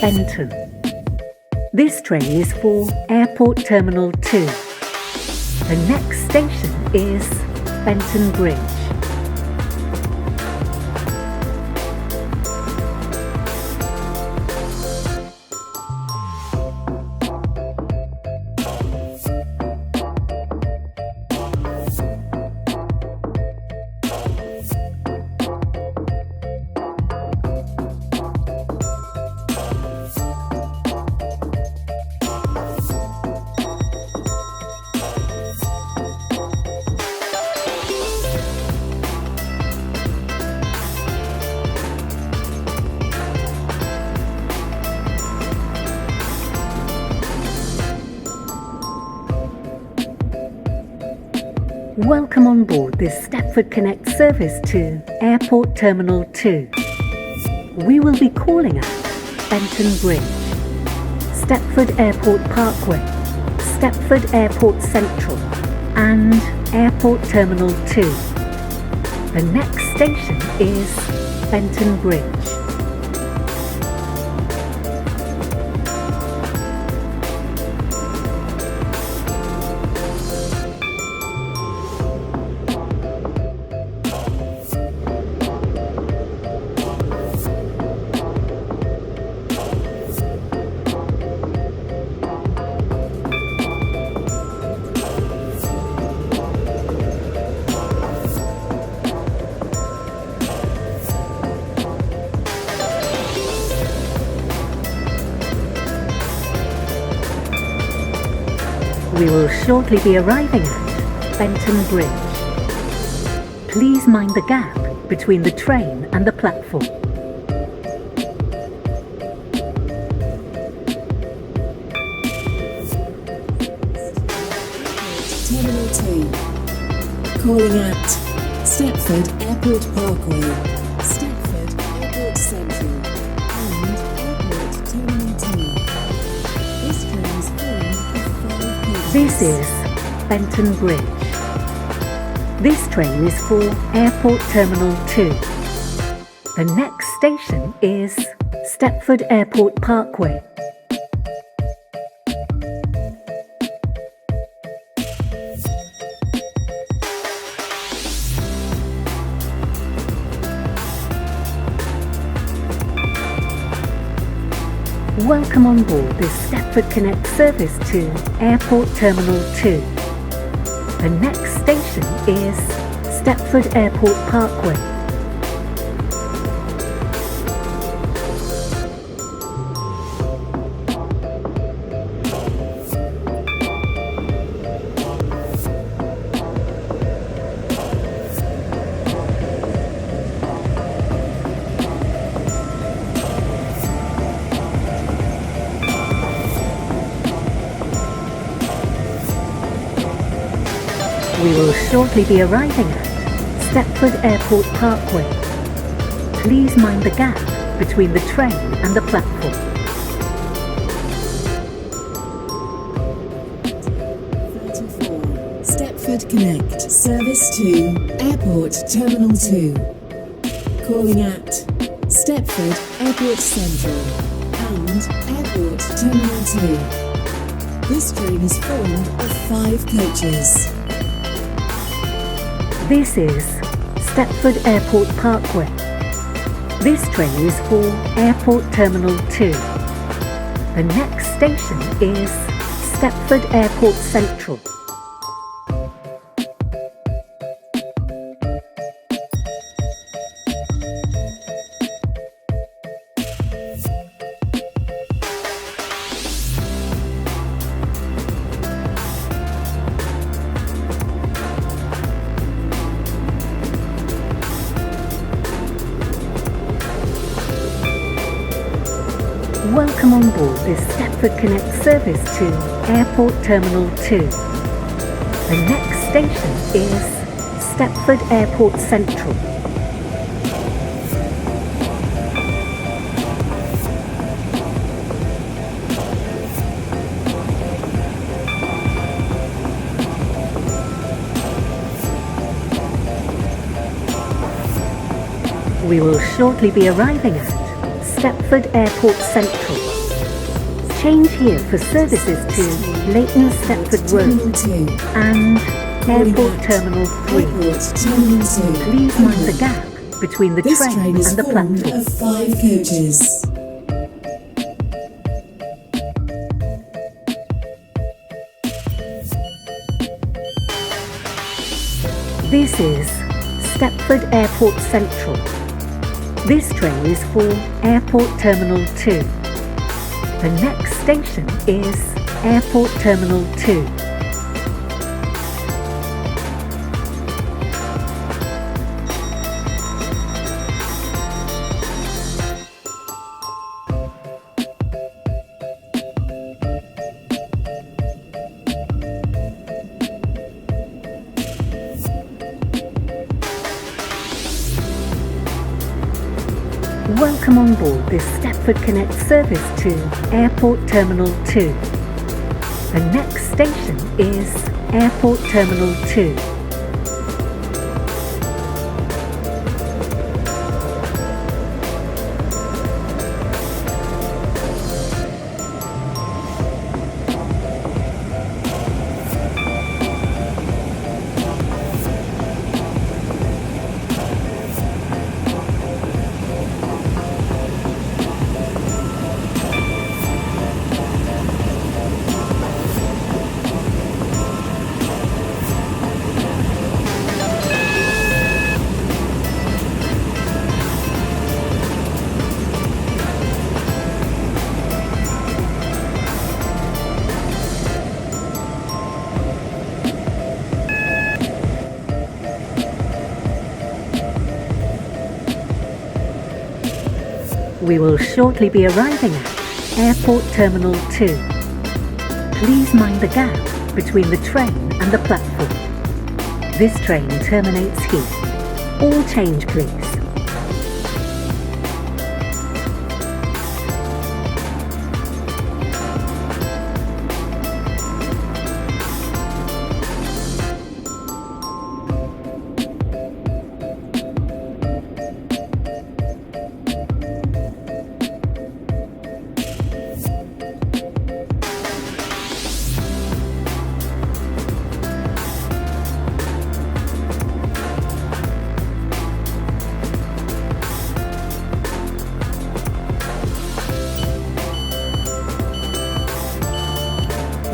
Benton. This train is for Airport Terminal 2. The next station is Benton Bridge. Welcome on board this Stepford Connect service to Airport Terminal 2. We will be calling at Benton Bridge, Stepford Airport Parkway, Stepford Airport Central and Airport Terminal 2. The next station is Benton Bridge. We will shortly be arriving at Benton Bridge. Please mind the gap between the train and the platform. Terminal 2. Calling at Stepford Airport Parkway, Stepford Airport Central and Airport Terminal 2. This train is formed of 5 coaches. This is Benton Bridge. This train is for Airport Terminal 2. The next station is Stepford Airport Parkway. Welcome on board this Stepford Connect service to Airport Terminal 2. The next station is Stepford Airport Parkway. We will shortly be arriving at Stepford Airport Parkway. Please mind the gap between the train and the platform. Stepford Connect service to Airport Terminal 2. Calling at Stepford Airport Central and Airport Terminal 2. This train is formed of 5 coaches. This is Stepford Airport Parkway. This train is for Airport Terminal 2. The next station is Stepford Airport Central. Welcome on board this Stepford Connect service to Airport Terminal 2. The next station is Stepford Airport Central. We will shortly be arriving at Stepford Airport Central. Change here for services to Leighton Stepford Road and Airport Terminal 3. Please mind the gap between the train and the platform. Of 5 coaches. This is Stepford Airport Central. This train is for Airport Terminal 2. The next station is Airport Terminal 2. Welcome on board this Stepford Connect service to Airport Terminal 2. The next station is Airport Terminal 2. We will shortly be arriving at Airport Terminal 2. Please mind the gap between the train and the platform. This train terminates here. All change, please.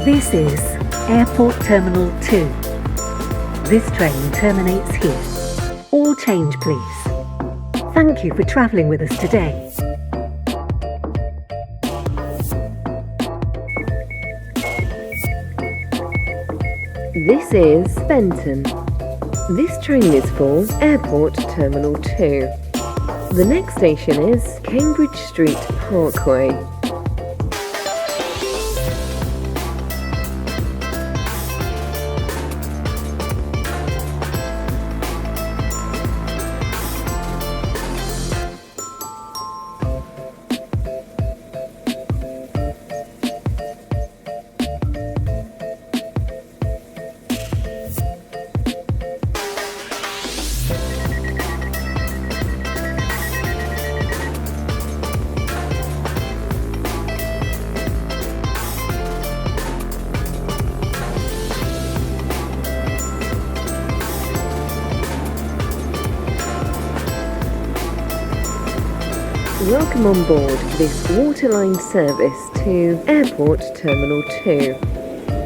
This is Airport Terminal 2. This train terminates here. All change, please. Thank you for travelling with us today. This is Benton. This train is for Airport Terminal 2. The next station is Cambridge Street Parkway. Welcome on board this Waterline service to Airport Terminal 2.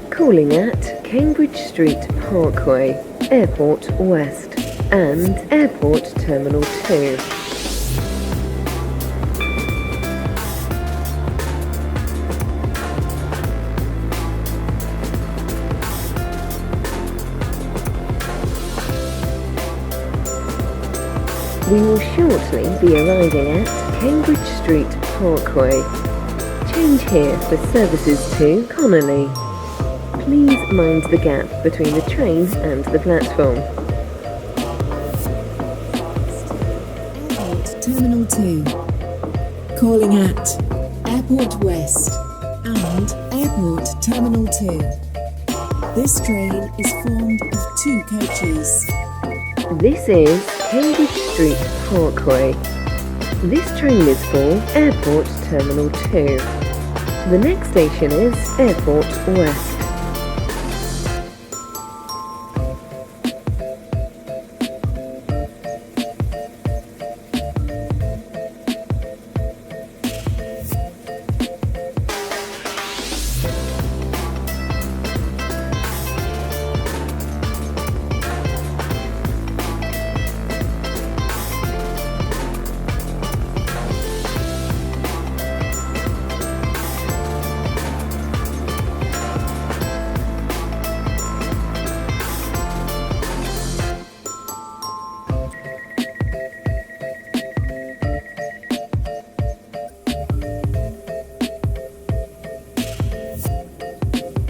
Calling at Cambridge Street Parkway, Airport West and Airport Terminal 2. We will shortly be arriving at Cambridge Street Parkway. Change here for services to Connolly. Please mind the gap between the train and the platform. Airport Terminal 2. Calling at Airport West and Airport Terminal 2. This train is formed of 2 coaches. This is Cambridge Street Parkway. This train is for Airport Terminal 2. The next station is Airport West.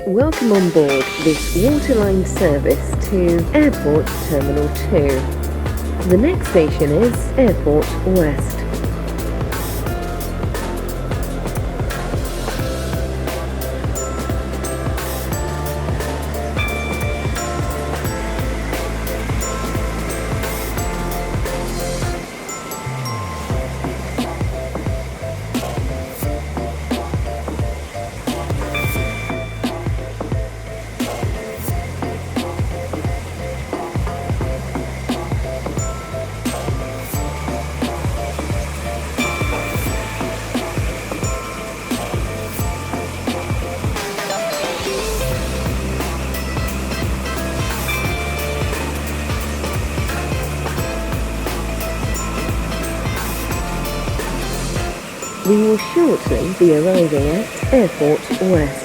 Welcome on board this Waterline service to Airport Terminal 2. The next station is Airport West. We will shortly be arriving at Airport West.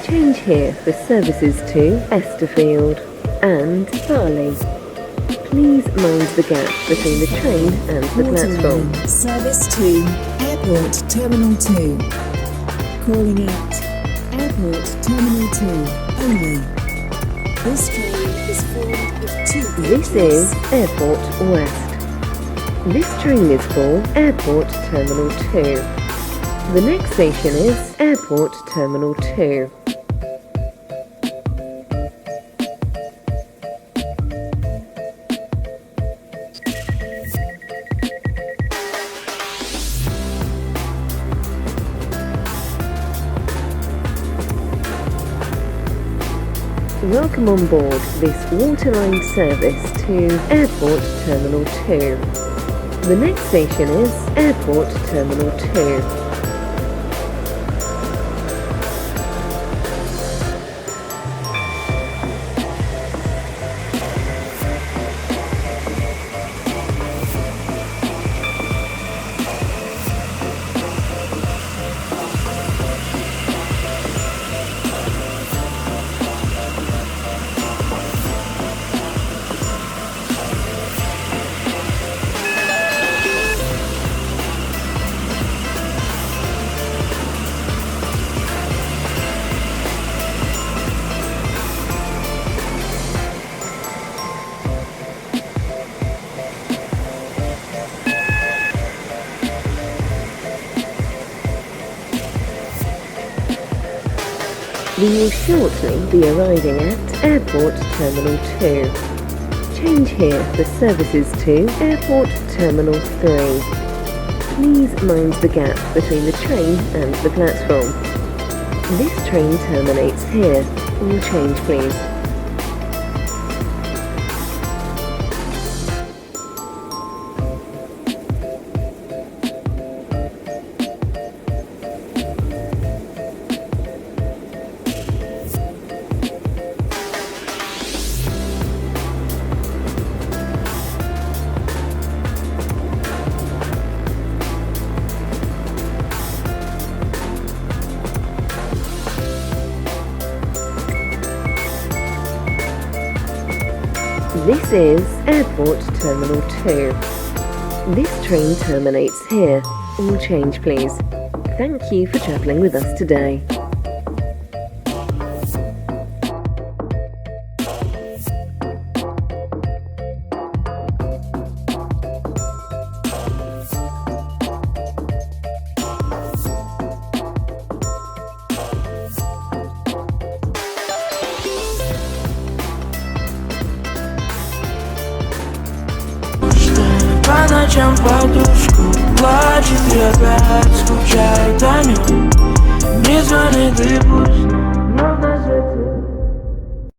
Change here for services to Stepford and Farley. Please mind the gap between the train and the platform. Waterline, service to Airport Terminal 2. Calling at Airport Terminal 2 only. This train is formed of two This is Airport West. This train is for Airport Terminal 2. The next station is Airport Terminal 2. Welcome on board this Waterline service to Airport Terminal 2. The next station is Airport Terminal 2. We will shortly be arriving at Airport Terminal 2. Change here for services to Airport Terminal 3. Please mind the gap between the train and the platform. This train terminates here. All change please. This is Airport Terminal 2. This train terminates here. All change please. Thank you for travelling with us today. Pra noite é um pau do escuro. тебе опять скучает о нем. Не звони ты пусть,